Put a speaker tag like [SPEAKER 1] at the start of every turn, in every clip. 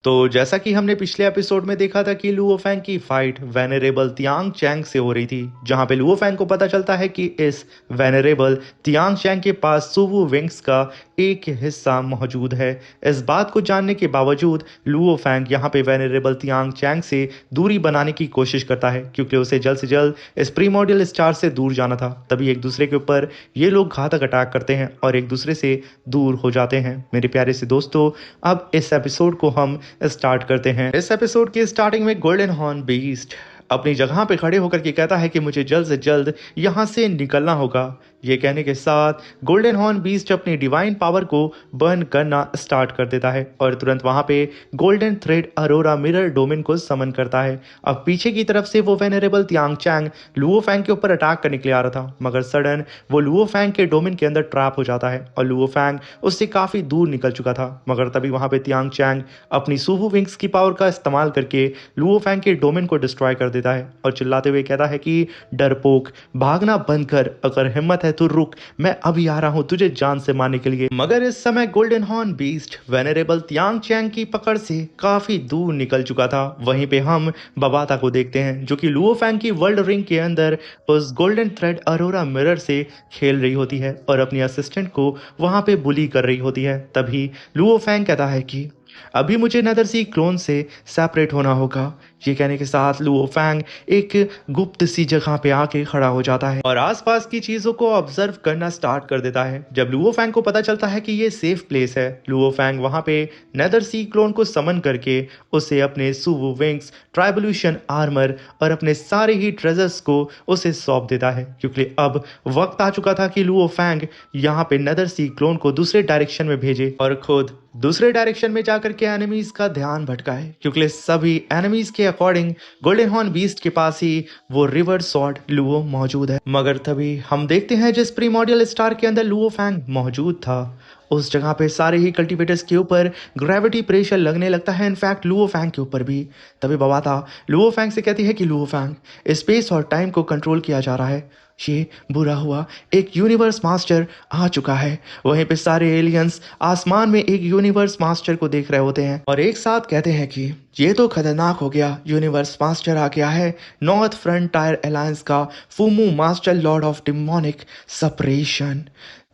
[SPEAKER 1] तो जैसा कि हमने पिछले एपिसोड में देखा था कि लुओ फैंग की फाइट वेनरेबल तियांग चैंग से हो रही थी, जहां पे लुओ फैंग को पता चलता है कि इस वेनरेबल तियांग चैंग के पास सुवु विंग्स का एक हिस्सा मौजूद है। इस बात को जानने के बावजूद लुओ फैंग यहाँ पे वेनरेबल तियांग चैंग से दूरी बनाने की कोशिश करता है, क्योंकि उसे जल्द से जल्द इस प्रीमोडियल स्टार से दूर जाना था। तभी एक दूसरे के ऊपर ये लोग घातक अटैक करते हैं और एक दूसरे से दूर हो जाते हैं। मेरे प्यारे से दोस्तों, अब इस एपिसोड को हम स्टार्ट करते हैं। इस एपिसोड की स्टार्टिंग में गोल्डन हॉर्न बीस्ट अपनी जगह पे खड़े होकर के कहता है कि मुझे जल्द से जल्द यहाँ से निकलना होगा। ये कहने के साथ गोल्डन हॉर्न बीस्ट अपनी डिवाइन पावर को बर्न करना स्टार्ट कर देता है और तुरंत वहां पे golden thread Arora mirror domain को समन करता है। अब पीछे की तरफ से वो venerable Tiang Chang Luo Fang के ऊपर अटैक करने के लिए आ रहा था, मगर सडन वो लुओ फैंग के डोमेन के अंदर ट्रैप हो जाता है और लुओ फैंग उससे काफी दूर निकल चुका था। मगर तभी वहां पे तियांग चैंग अपनी सुवु विंग्स की पावर का इस्तेमाल करके लुओ फैंग के डोमेन को डिस्ट्रॉय कर देता है और चिल्लाते हुए कहता है कि डरपोक, भागना बंद कर, अगर हिम्मत है तो रुक, मैं अभी आ रहा हूं तुझे जान से मारने के लिए। मगर इस समय golden horn beast venerable Tiang Chang की पकड़ से काफी दूर निकल चुका था। वहीं पे हम बबाता को देखते हैं, जो कि लुओ फैंग की वर्ल्ड रिंग के अंदर उस गोल्डन थ्रेड अरोरा मिरर से खेल रही होती है और अपनी असिस्टेंट को वहां पे बुली कर रही होती है। तभी लुओ फैंग कहता है कि अभी मुझे नदर सी क्लोन से सेपरेट होना होगा। ये कहने के साथ लुओ फैंग एक गुप्त सी जगह पे आके खड़ा हो जाता है और आसपास की चीजों को ऑब्जर्व करना स्टार्ट कर देता है। जब लुओ फैंग को पता चलता है कि ये सेफ प्लेस है, लुओ फैंग वहां पे नेदर सी क्लोन को समन करके उसे अपने सुवु विंग्स, ट्राइबल्यूशन आर्मर और अपने सारे ही ट्रेजर्स को उसे सौंप देता है, क्योंकि अब वक्त आ चुका था कि लुओ फैंग यहाँ पे नेदर सी क्लोन को दूसरे डायरेक्शन में भेजे और खुद दूसरे डायरेक्शन में जाकर के एनिमीज का ध्यान भटकाए, क्योंकि सभी एनिमीज के अकॉर्डिंग गोल्डन हॉर्न बीस्ट के पास ही वो रिवर सॉर्ड लुओ मौजूद है। मगर तभी हम देखते हैं जिस प्रीमोडियल स्टार के अंदर लुओ फैंग मौजूद था, उस जगह पे सारे ही कल्टीवेटर्स के ऊपर ग्रेविटी प्रेशर लगने लगता है, इनफैक्ट लुओ फैंग के ऊपर भी। तभी बबाता लुओ फैंग से कहती है कि लुओ फैंग, स्पेस और टाइम को कंट्रोल किया जा रहा है, ये बुरा हुआ, एक यूनिवर्स मास्टर आ चुका है। वहीं पे सारे एलियंस आसमान में एक यूनिवर्स मास्टर को देख रहे होते हैं और एक साथ कहते हैं कि ये तो खतरनाक हो गया, यूनिवर्स मास्टर आ गया है, नॉर्थ फ्रंटायर अलायंस का Fumu master lord of demonic separation.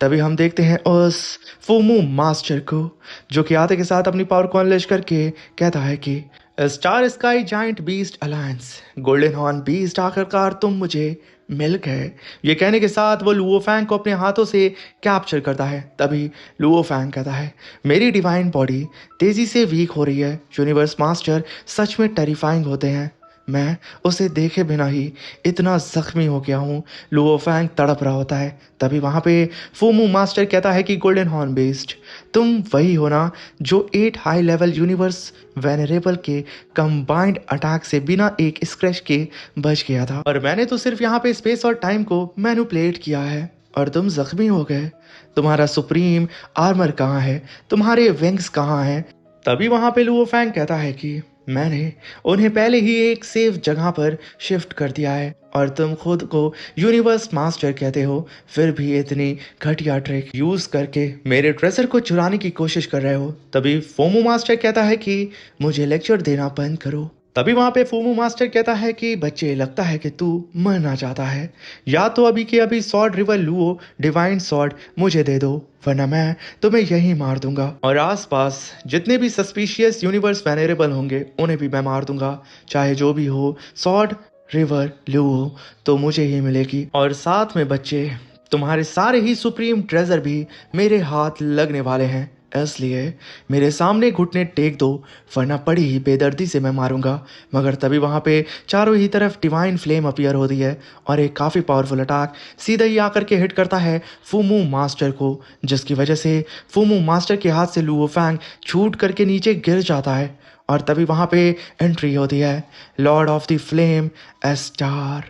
[SPEAKER 1] तभी हम देखते हैं उस फूमू मास्टर को, जो कि आते के साथ अपनी पावर को अनलेश करके कहता है कि star sky giant beast alliance, golden horn beast, आखिरकार तुम मुझे मिल गए। ये कहने के साथ वो लुओ फैंग को अपने हाथों से कैप्चर करता है। तभी लुओ फैंग कहता है, मेरी डिवाइन बॉडी तेजी से वीक हो रही है, यूनिवर्स मास्टर सच में टेरिफाइंग होते हैं, मैं उसे देखे बिना ही इतना जख्मी हो गया हूँ। लुओ फैंग तड़प रहा होता है। तभी वहाँ पे फूमू मास्टर कहता है कि गोल्डन हॉर्न बेस्ड, तुम वही हो ना जो 8 हाई लेवल यूनिवर्स वेनरेबल के कंबाइंड अटैक से बिना एक स्क्रैच के बच गया था, और मैंने तो सिर्फ यहाँ पे स्पेस और टाइम को मैनिपुलेट किया है और तुम जख्मी हो गए। तुम्हारा सुप्रीम आर्मर कहाँ है, तुम्हारे विंग्स कहाँ हैं? तभी वहाँ पे लुओ फैंग कहता है कि मैंने उन्हें पहले ही एक सेफ जगह पर शिफ्ट कर दिया है और तुम खुद को यूनिवर्स मास्टर कहते हो, फिर भी इतनी घटिया ट्रिक यूज करके मेरे ट्रेजर को चुराने की कोशिश कर रहे हो। तभी फोमू मास्टर कहता है कि मुझे लेक्चर देना बंद करो। तभी वहां पे फूमू मास्टर कहता है कि बच्चे, लगता है कि तू मरना चाहता है, या तो अभी के अभी sword river Luo divine sword मुझे दे दो, वरना मैं तुम्हें यहीं मार दूंगा और आसपास जितने भी सस्पिशियस यूनिवर्स वेनरेबल होंगे उन्हें भी मैं मार दूंगा। चाहे जो भी हो, सॉर्ड रिवर लुओ तो मुझे ही मिलेगी, और साथ में बच्चे, तुम्हारे सारे ही सुप्रीम ट्रेजर भी मेरे हाथ लगने वाले हैं, इसलिए मेरे सामने घुटने टेक दो, वरना बड़ी ही बेदर्दी से मैं मारूंगा। मगर तभी वहाँ पे चारों ही तरफ डिवाइन फ्लेम अपीयर होती है और एक काफ़ी पावरफुल अटैक सीधा ही आकर के हिट करता है फूमू मास्टर को, जिसकी वजह से फूमू मास्टर के हाथ से लुओ फैंग छूट करके नीचे गिर जाता है। और तभी वहाँ पे एंट्री होती है lord of the flame star,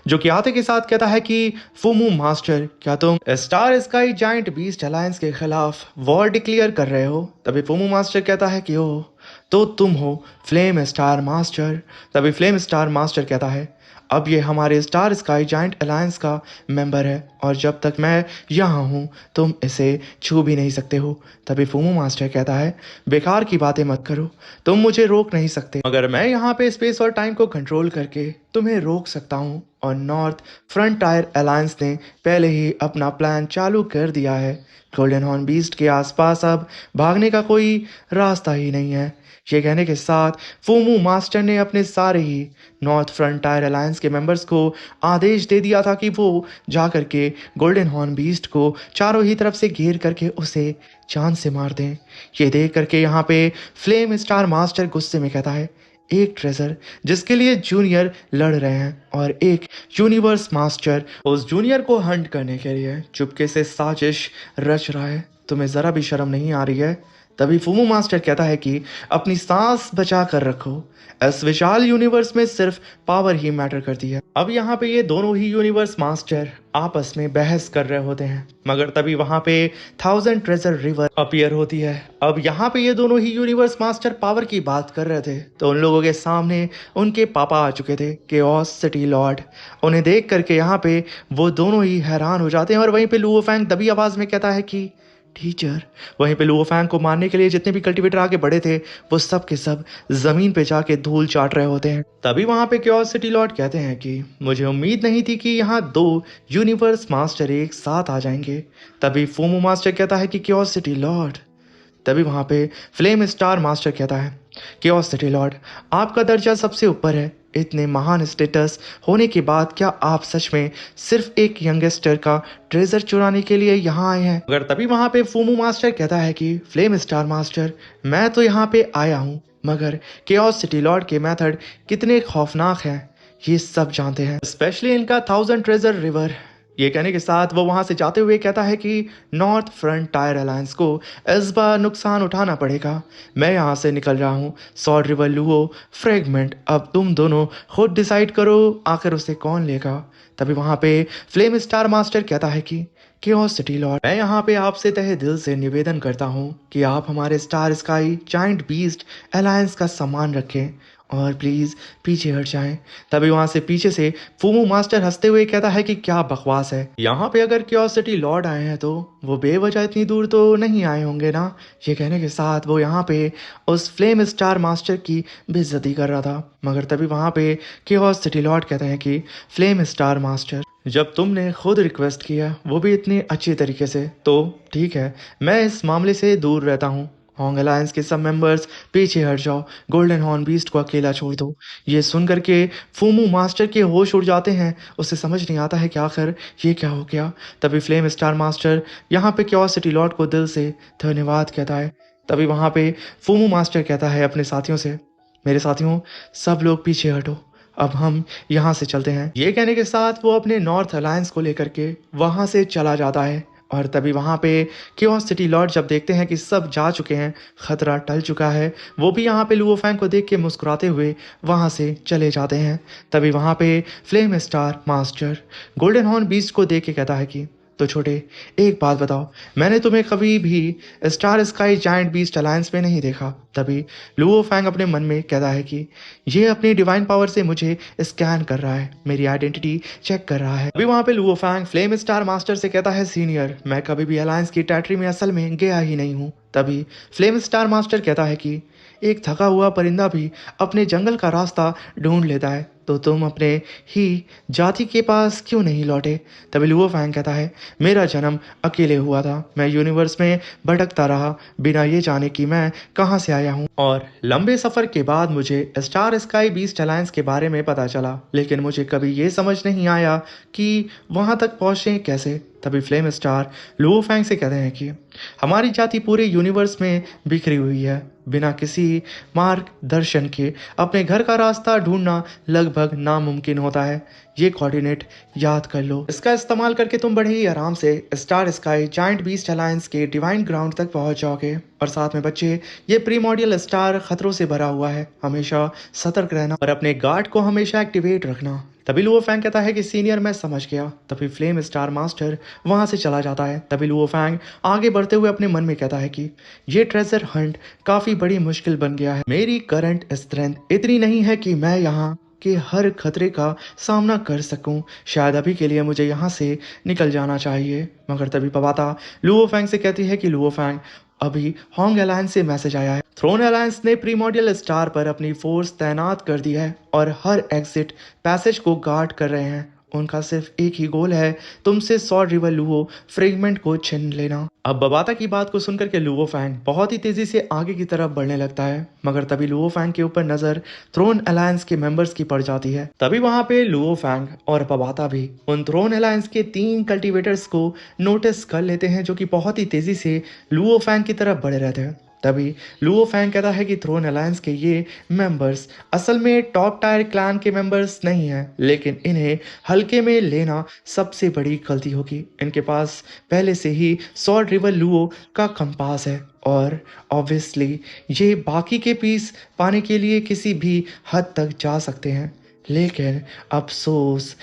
[SPEAKER 1] जो कि आते के साथ कहता है कि फूमू मास्टर, क्या तुम star sky giant beast alliance के खिलाफ वॉर डिक्लेयर कर रहे हो? तभी फूमू मास्टर कहता है कि ओ, तो तुम हो फ्लेम स्टार मास्टर। तभी फ्लेम स्टार मास्टर कहता है, अब ये हमारे स्टार स्काई जाइंट अलायंस का मेंबर है और जब तक मैं यहाँ हूँ तुम इसे छू भी नहीं सकते हो। तभी फूमू मास्टर कहता है, बेकार की बातें मत करो, तुम मुझे रोक नहीं सकते, मगर मैं यहाँ पे स्पेस और टाइम को कंट्रोल करके तुम्हें रोक सकता हूँ। और नॉर्थ फ्रंटायर अलायंस ने पहले ही अपना प्लान चालू कर दिया है। गोल्डन हॉर्न बीस्ट के आसपास अब भागने का कोई रास्ता ही नहीं है। ये कहने के साथ फूमू मास्टर ने अपने सारे ही नॉर्थ फ्रंटायर अलायंस के मेंबर्स को आदेश दे दिया था कि वो जा करके गोल्डन हॉर्न बीस्ट को चारों ही तरफ से घेर करके उसे जान से मार दें। ये देख करके यहाँ पे फ्लेम स्टार मास्टर गुस्से में कहता है, एक ट्रेजर जिसके लिए जूनियर लड़ रहे हैं और एक यूनिवर्स मास्टर उस जूनियर को हंट करने के लिए चुपके से साजिश रच रहा है, तुम्हें ज़रा भी शर्म नहीं आ रही है। तभी फूमू मास्टर कहता है कि अपनी सांस बचा कर रखो, इस विशाल यूनिवर्स में सिर्फ पावर ही मैटर करती है। अब यहाँ पे ये दोनों ही यूनिवर्स मास्टर आपस में बहस कर रहे होते हैं, मगर तभी वहाँ पे 1000 ट्रेजर रिवर अपीयर होती है। अब यहाँ पे ये दोनों ही यूनिवर्स मास्टर पावर की बात कर रहे थे तो उन लोगों के सामने उनके पापा आ चुके थे, केओस सिटी लॉर्ड। उन्हें देख करके यहाँ पे वो दोनों ही हैरान हो जाते हैं और वहीं पे लुओ फैंग दबी आवाज में कहता है कि टीचर। वहीं पे लुओ फैंग को मारने के लिए जितने भी कल्टीवेटर आगे बढ़े थे वो सब के सब जमीन पे जाके धूल चाट रहे होते हैं। तभी वहां पे क्यूरियोसिटी लॉर्ड कहते हैं कि मुझे उम्मीद नहीं थी कि यहाँ दो यूनिवर्स मास्टर एक साथ आ जाएंगे। तभी फूमू मास्टर कहता है कि क्यूरियोसिटी लॉर्ड। तभी वहां पे फ्लेम स्टार मास्टर कहता है, क्यूरियोसिटी लॉर्ड, आपका दर्जा सबसे ऊपर है। इतने महान स्टेटस होने के बाद क्या आप सच में सिर्फ एक यंगस्टर का ट्रेजर चुराने के लिए यहाँ आए हैं? अगर तभी वहां पे फूमू मास्टर कहता है कि फ्लेम स्टार मास्टर, मैं तो यहाँ पे आया हूँ, मगर क्यूरियोसिटी लॉर्ड के मेथड कितने खौफनाक हैं ये सब जानते हैं, स्पेशली इनका 1000 ट्रेजर रिवर। ये कहने के साथ वो वहां से जाते हुए कहता है कि नॉर्थ फ्रंटायर अलायंस को इस बार नुकसान उठाना पड़ेगा। मैं यहाँ से निकल रहा हूँ। सॉर्ड रिवर लुओ फ्रेगमेंट, अब तुम दोनों खुद डिसाइड करो आखिर उसे कौन लेगा। तभी वहां पे फ्लेम स्टार मास्टर कहता है कि क्यूरियोसिटी लॉर्ड, मैं यहाँ पे आपसे तहे दिल से निवेदन करता हूँ कि आप हमारे star sky giant beast alliance का सम्मान रखें और प्लीज़ पीछे हट जाएं। तभी वहां से पीछे से फूमू मास्टर हंसते हुए कहता है कि क्या बकवास है, यहाँ पे अगर क्यूरियोसिटी लॉर्ड आए हैं तो वो बेवजह इतनी दूर तो नहीं आए होंगे ना। ये कहने के साथ वो यहाँ पे उस फ्लेम स्टार मास्टर की बेइज्जती कर रहा था, मगर तभी वहां पे क्यूरियोसिटी लॉर्ड कहते हैं कि फ्लेम स्टार मास्टर, जब तुमने खुद रिक्वेस्ट किया वो भी इतने अच्छे तरीके से, तो ठीक है, मैं इस मामले से दूर रहता हूँ। होंग अलायंस के सब मेंबर्स पीछे हट जाओ, गोल्डन हॉर्न बीस्ट को अकेला छोड़ दो। ये सुन करके फूमू मास्टर के होश उड़ जाते हैं, उसे समझ नहीं आता है कि आखिर ये क्या हो गया। तभी फ्लेम स्टार मास्टर यहाँ पे क्यूरियोसिटी लॉर्ड को दिल से धन्यवाद कहता है। तभी वहाँ पे फूमू मास्टर कहता है अपने साथियों से, मेरे साथियों सब लोग पीछे हटो, अब हम यहाँ से चलते हैं। ये कहने के साथ वो अपने नॉर्थ अलायंस को लेकर के वहाँ से चला जाता है। और तभी वहाँ पे क्यूरियोसिटी लॉर्ड जब देखते हैं कि सब जा चुके हैं, खतरा टल चुका है, वो भी यहाँ पे लुओ फैंग को देख के मुस्कुराते हुए वहाँ से चले जाते हैं। तभी वहाँ पे flame star master golden horn beast को देख के कहता है कि तो छोटे, एक बात बताओ, मैंने तुम्हें कभी भी star sky giant beast alliance में नहीं देखा। तभी लुओ फैंग अपने मन में कहता है कि ये अपनी डिवाइन पावर से मुझे स्कैन कर रहा है, मेरी आइडेंटिटी चेक कर रहा है। अभी वहां पे Luo Fang flame star master से कहता है, सीनियर, मैं कभी भी अलायंस की टेरिटरी में असल में गया ही नहीं हूँ। तभी फ्लेम स्टार मास्टर कहता है कि एक थका हुआ परिंदा भी अपने जंगल का रास्ता ढूंढ लेता है, तो तुम अपने ही जाति के पास क्यों नहीं लौटे? तभी लुओ फैंग कहता है, मेरा जन्म अकेले हुआ था, मैं यूनिवर्स में भटकता रहा बिना ये जाने कि मैं कहाँ से आया हूँ, और लंबे सफर के बाद मुझे स्टार स्काई बीस्ट अलायंस के बारे में पता चला, लेकिन मुझे कभी ये समझ नहीं आया कि वहाँ तक पहुँचे कैसे। तभी फ्लेम स्टार लुओ फैंग से कहते हैं कि हमारी जाति पूरे यूनिवर्स में बिखरी हुई है, बिना किसी मार्गदर्शन के अपने घर का रास्ता ढूंढना लगभग नामुमकिन होता है। ये कोऑर्डिनेट याद कर लो, इसका इस्तेमाल करके तुम बड़े ही आराम से star sky giant beast alliance के डिवाइन ग्राउंड तक पहुंच जाओगे। और साथ में बच्चे, ये प्रीमोडियल स्टार खतरों से भरा हुआ है, हमेशा सतर्क रहना और अपने गार्ड को हमेशा एक्टिवेट रखना। तभी लुओ फैंग कहता है कि सीनियर, मैं समझ गया। तभी फ्लेम स्टार मास्टर वहां से चला जाता है। तभी लुओ फैंग आगे बढ़ते हुए अपने मन में कहता है कि ये ट्रेजर हंट काफी बड़ी मुश्किल बन गया है, मेरी करंट स्ट्रेंथ इतनी नहीं है कि मैं यहाँ के हर खतरे का सामना कर सकूं। शायद अभी के लिए मुझे यहाँ से निकल जाना चाहिए। मगर तभी पवाता लुओ फैंग से कहती है कि लुओ फैंग, अभी होंग अलायंस से मैसेज आया है। थ्रोन अलायंस ने प्रीमोडियल स्टार पर अपनी फोर्स तैनात कर दी है और हर एग्जिट पैसेज को गार्ड कर रहे हैं। उनका सिर्फ एक ही गोल है, तुमसे स्वॉर्ड रिवर लुओ फ्रेगमेंट को छीन लेना। अब बबाता की बात को सुनकर के लुओ फैंग बहुत ही तेजी से आगे की तरफ बढ़ने लगता है। मगर तभी लुओ फैंग के ऊपर नजर थ्रोन अलायंस के मेंबर्स की पड़ जाती है। तभी वहां पे लुओ फैंग और बबाता भी उन थ्रोन अलायंस के 3 कल्टीवेटर्स को नोटिस कर लेते हैं, जो कि बहुत ही तेजी से लुओ फैंग की तरफ बढ़े रहते हैं। तभी लुओ फैंग कहता है कि थ्रोन अलायंस के ये मेंबर्स असल में टॉप टायर क्लैन के मेंबर्स नहीं हैं, लेकिन इन्हें हल्के में लेना सबसे बड़ी गलती होगी। इनके पास पहले से ही स्वॉर्ड रिवर लुओ का कंपास है और ऑब्वियसली ये बाकी के पीस पाने के लिए किसी भी हद तक जा सकते हैं। लेकिन अफसोस,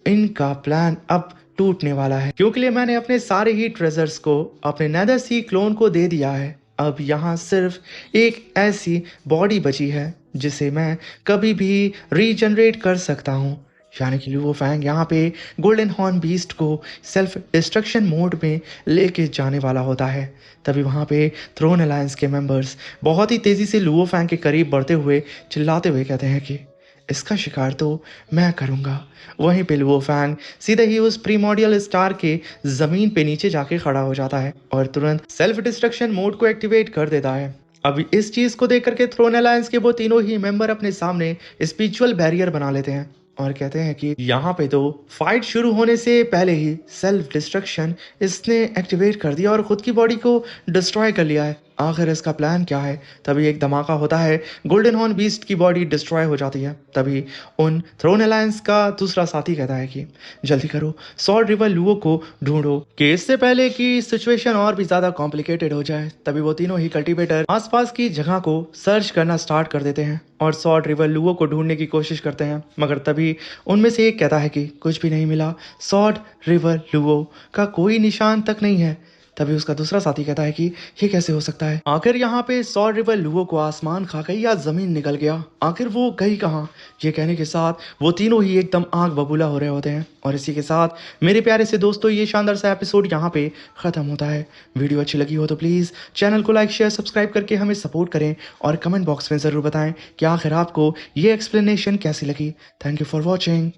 [SPEAKER 1] इनका प्लान अब टूटने वाला है, क्योंकि मैंने अपने सारे ही ट्रेजर्स को अपने नेदर सी क्लोन को दे दिया है। अब यहाँ सिर्फ एक ऐसी बॉडी बची है जिसे मैं कभी भी रीजनरेट कर सकता हूँ। यानी कि लुओ फैंग यहाँ पे गोल्डन हॉर्न बीस्ट को सेल्फ डिस्ट्रक्शन मोड में लेके जाने वाला होता है। तभी वहाँ पे थ्रोन अलायंस के मेंबर्स बहुत ही तेज़ी से लुओ फैंग के करीब बढ़ते हुए चिल्लाते हुए कहते हैं कि इसका शिकार तो मैं करूँगा। वहीं पे लुओ फैंग सीधे ही उस प्रीमोडियल स्टार के ज़मीन पे नीचे जाके खड़ा हो जाता है और तुरंत सेल्फ डिस्ट्रक्शन मोड को एक्टिवेट कर देता है। अब इस चीज़ को देख करके थ्रोन अलायंस के वो तीनों ही मेंबर अपने सामने स्पिरिचुअल बैरियर बना लेते हैं और कहते हैं कि यहाँ पे तो फाइट शुरू होने से पहले ही सेल्फ डिस्ट्रक्शन इसने एक्टिवेट कर दिया और खुद की बॉडी को डिस्ट्रॉय कर लिया है। आखिर इसका प्लान क्या है? तभी एक धमाका होता है, गोल्डन हॉर्न बीस्ट की बॉडी डिस्ट्रॉय हो जाती है। तभी उन थ्रोन अलायंस का दूसरा साथी कहता है कि जल्दी करो, स्वॉर्ड रिवर लुओ को ढूंढो, कि इससे पहले कि सिचुएशन और भी ज्यादा कॉम्प्लिकेटेड हो जाए। तभी वो तीनों ही कल्टीवेटर आसपास की जगह को सर्च करना स्टार्ट कर देते हैं और स्वॉर्ड रिवर लुओ को ढूंढने की कोशिश करते हैं। मगर तभी उनमें से एक कहता है कि कुछ भी नहीं मिला, स्वॉर्ड रिवर लुओ का कोई निशान तक नहीं है। तभी उसका दूसरा साथी कहता है कि ये कैसे हो सकता है? आखिर यहाँ पे स्वॉर्ड रिवर लुओ को आसमान खा गई या जमीन निकल गया? आखिर वो गई कहाँ? ये कहने के साथ वो तीनों ही एकदम आग बबूला हो रहे होते हैं। और इसी के साथ मेरे प्यारे से दोस्तों, ये शानदार सा एपिसोड यहाँ पे खत्म होता है। वीडियो अच्छी लगी हो तो प्लीज़ चैनल को लाइक शेयर सब्सक्राइब करके हमें सपोर्ट करें और कमेंट बॉक्स में ज़रूर बताएं कि आखिर आपको ये एक्सप्लेनेशन कैसी लगी। Thank you for watching.